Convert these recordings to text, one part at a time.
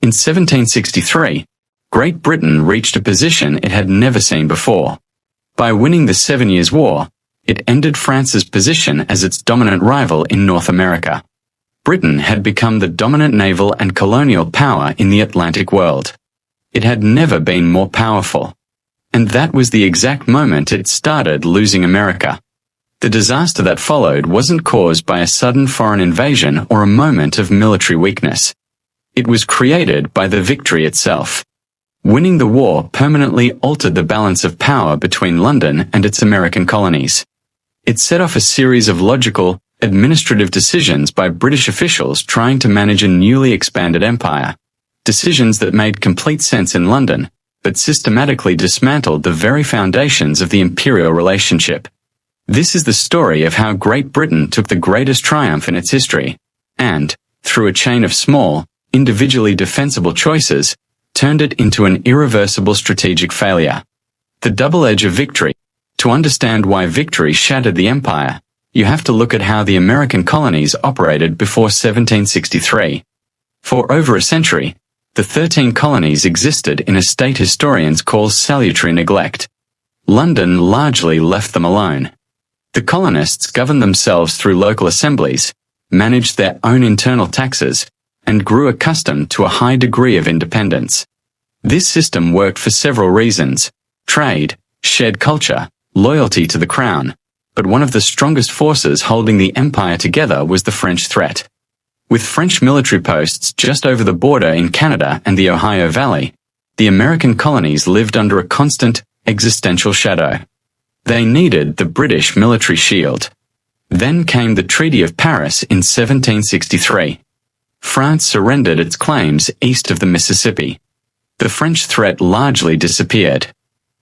In 1763, Great Britain reached a position it had never seen before. By winning the 7 Years' War, it ended France's position as its dominant rival in North America. Britain had become the dominant naval and colonial power in the Atlantic world. It had never been more powerful. And that was the exact moment it started losing America. The disaster that followed wasn't caused by a sudden foreign invasion or a moment of military weakness. It was created by the victory itself. Winning the war permanently altered the balance of power between London and its American colonies. It set off a series of logical, administrative decisions by British officials trying to manage a newly expanded empire. Decisions that made complete sense in London, but systematically dismantled the very foundations of the imperial relationship. This is the story of how Great Britain took the greatest triumph in its history, and, through a chain of small, individually defensible choices, turned it into an irreversible strategic failure. The double edge of victory. To understand why victory shattered the empire, you have to look at how the American colonies operated before 1763. For over a century, the 13 colonies existed in a state historians call salutary neglect. London largely left them alone. The colonists governed themselves through local assemblies, managed their own internal taxes, and grew accustomed to a high degree of independence. This system worked for several reasons: trade, shared culture, loyalty to the crown, but one of the strongest forces holding the empire together was the French threat. With French military posts just over the border in Canada and the Ohio Valley, the American colonies lived under a constant, existential shadow. They needed the British military shield. Then came the Treaty of Paris in 1763. France surrendered its claims east of the Mississippi. The French threat largely disappeared.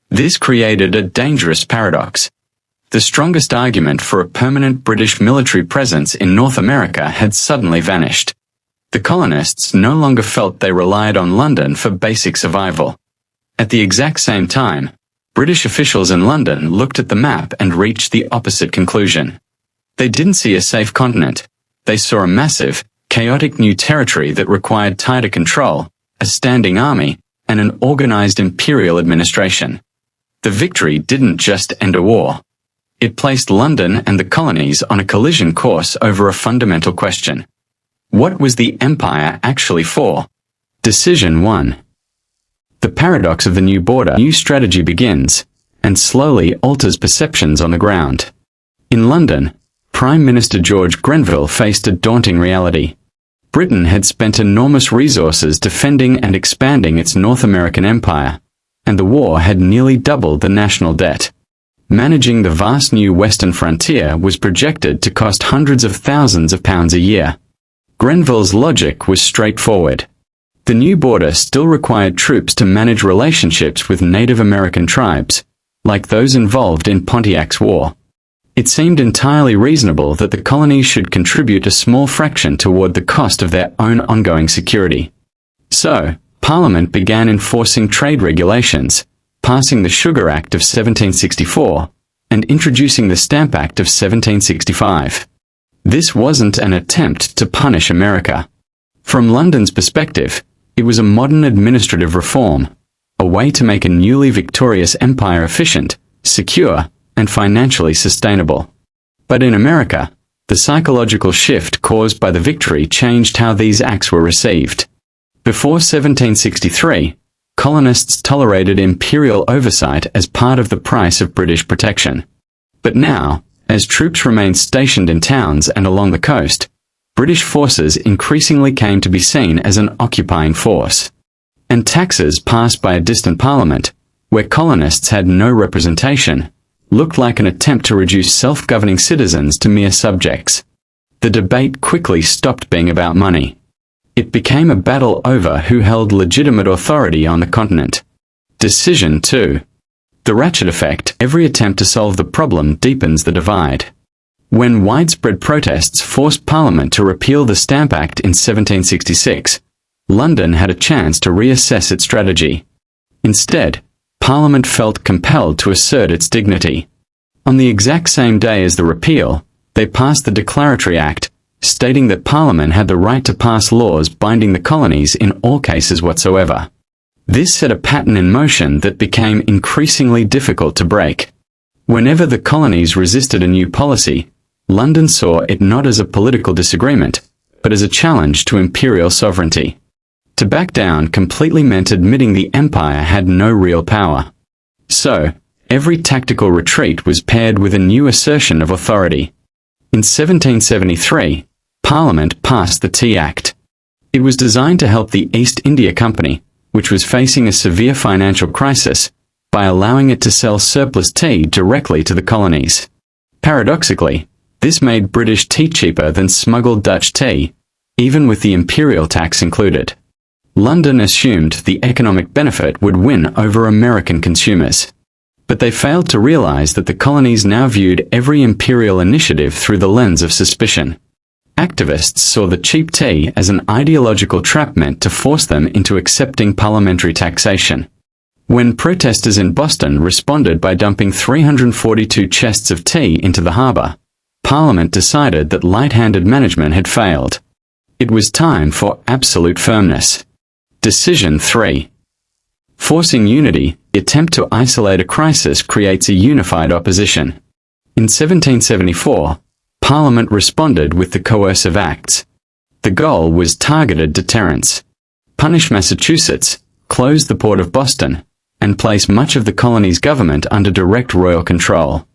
This created a dangerous paradox. The strongest argument for a permanent British military presence in North America had suddenly vanished. The colonists no longer felt they relied on London for basic survival. At the exact same time, British officials in London looked at the map and reached the opposite conclusion. They didn't see a safe continent. They saw a massive, chaotic new territory that required tighter control, a standing army, and an organized imperial administration. The victory didn't just end a war. It placed London and the colonies on a collision course over a fundamental question. What was the empire actually for? Decision 1. The paradox of the new border. New strategy begins, and slowly alters perceptions on the ground. In London, Prime Minister George Grenville faced a daunting reality. Britain had spent enormous resources defending and expanding its North American empire, and the war had nearly doubled the national debt. Managing the vast new western frontier was projected to cost hundreds of thousands of pounds a year. Grenville's logic was straightforward. The new border still required troops to manage relationships with Native American tribes, like those involved in Pontiac's War. It seemed entirely reasonable that the colonies should contribute a small fraction toward the cost of their own ongoing security. So, Parliament began enforcing trade regulations, passing the Sugar Act of 1764, and introducing the Stamp Act of 1765. This wasn't an attempt to punish America. From London's perspective, it was a modern administrative reform, a way to make a newly victorious empire efficient, secure, and financially sustainable. But in America, the psychological shift caused by the victory changed how these acts were received. Before 1763, colonists tolerated imperial oversight as part of the price of British protection. But now, as troops remained stationed in towns and along the coast, British forces increasingly came to be seen as an occupying force. And taxes passed by a distant parliament, where colonists had no representation, looked like an attempt to reduce self-governing citizens to mere subjects. The debate quickly stopped being about money. It became a battle over who held legitimate authority on the continent. Decision 2. The ratchet effect. Every attempt to solve the problem deepens the divide. When widespread protests forced Parliament to repeal the Stamp Act in 1766, London had a chance to reassess its strategy. Instead, Parliament felt compelled to assert its dignity. On the exact same day as the repeal, they passed the Declaratory Act, stating that Parliament had the right to pass laws binding the colonies in all cases whatsoever. This set a pattern in motion that became increasingly difficult to break. Whenever the colonies resisted a new policy, London saw it not as a political disagreement, but as a challenge to imperial sovereignty. To back down completely meant admitting the empire had no real power. So, every tactical retreat was paired with a new assertion of authority. In 1773, Parliament passed the Tea Act. It was designed to help the East India Company, which was facing a severe financial crisis, by allowing it to sell surplus tea directly to the colonies. Paradoxically, this made British tea cheaper than smuggled Dutch tea, even with the imperial tax included. London assumed the economic benefit would win over American consumers. But they failed to realize that the colonies now viewed every imperial initiative through the lens of suspicion. Activists saw the cheap tea as an ideological trap meant to force them into accepting parliamentary taxation. When protesters in Boston responded by dumping 342 chests of tea into the harbour, Parliament decided that light-handed management had failed. It was time for absolute firmness. Decision 3. Forcing unity, the attempt to isolate a crisis creates a unified opposition. In 1774, Parliament responded with the Coercive Acts. The goal was targeted deterrence. Punish Massachusetts, close the port of Boston, and place much of the colony's government under direct royal control.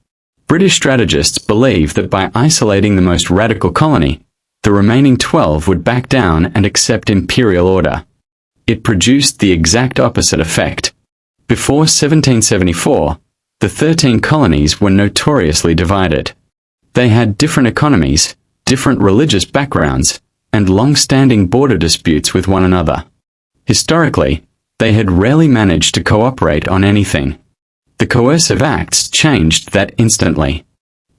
British strategists believed that by isolating the most radical colony, the remaining 12 would back down and accept imperial order. It produced the exact opposite effect. Before 1774, the 13 colonies were notoriously divided. They had different economies, different religious backgrounds, and long-standing border disputes with one another. Historically, they had rarely managed to cooperate on anything. The Coercive Acts changed that instantly.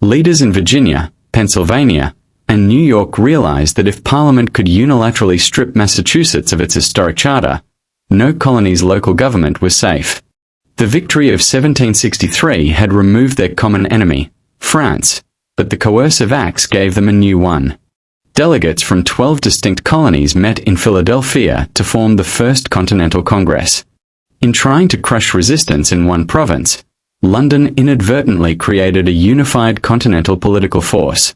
Leaders in Virginia, Pennsylvania, and New York realized that if Parliament could unilaterally strip Massachusetts of its historic charter, no colony's local government was safe. The victory of 1763 had removed their common enemy, France, but the Coercive Acts gave them a new one. Delegates from 12 distinct colonies met in Philadelphia to form the First Continental Congress. In trying to crush resistance in one province, London inadvertently created a unified continental political force.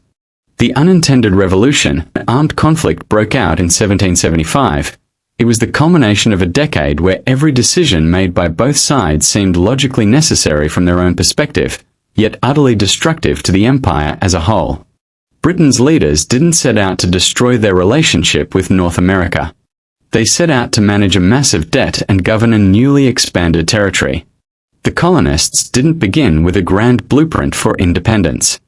The unintended revolution, an armed conflict, broke out in 1775. It was the culmination of a decade where every decision made by both sides seemed logically necessary from their own perspective, yet utterly destructive to the empire as a whole. Britain's leaders didn't set out to destroy their relationship with North America. They set out to manage a massive debt and govern a newly expanded territory. The colonists didn't begin with a grand blueprint for independence.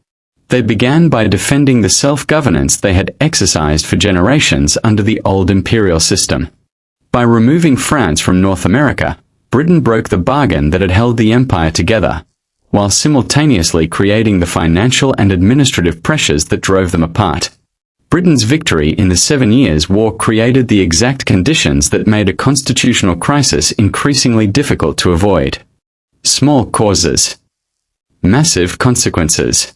They began by defending the self-governance they had exercised for generations under the old imperial system. By removing France from North America, Britain broke the bargain that had held the empire together, while simultaneously creating the financial and administrative pressures that drove them apart. Britain's victory in the 7 Years' War created the exact conditions that made a constitutional crisis increasingly difficult to avoid. Small causes. Massive consequences.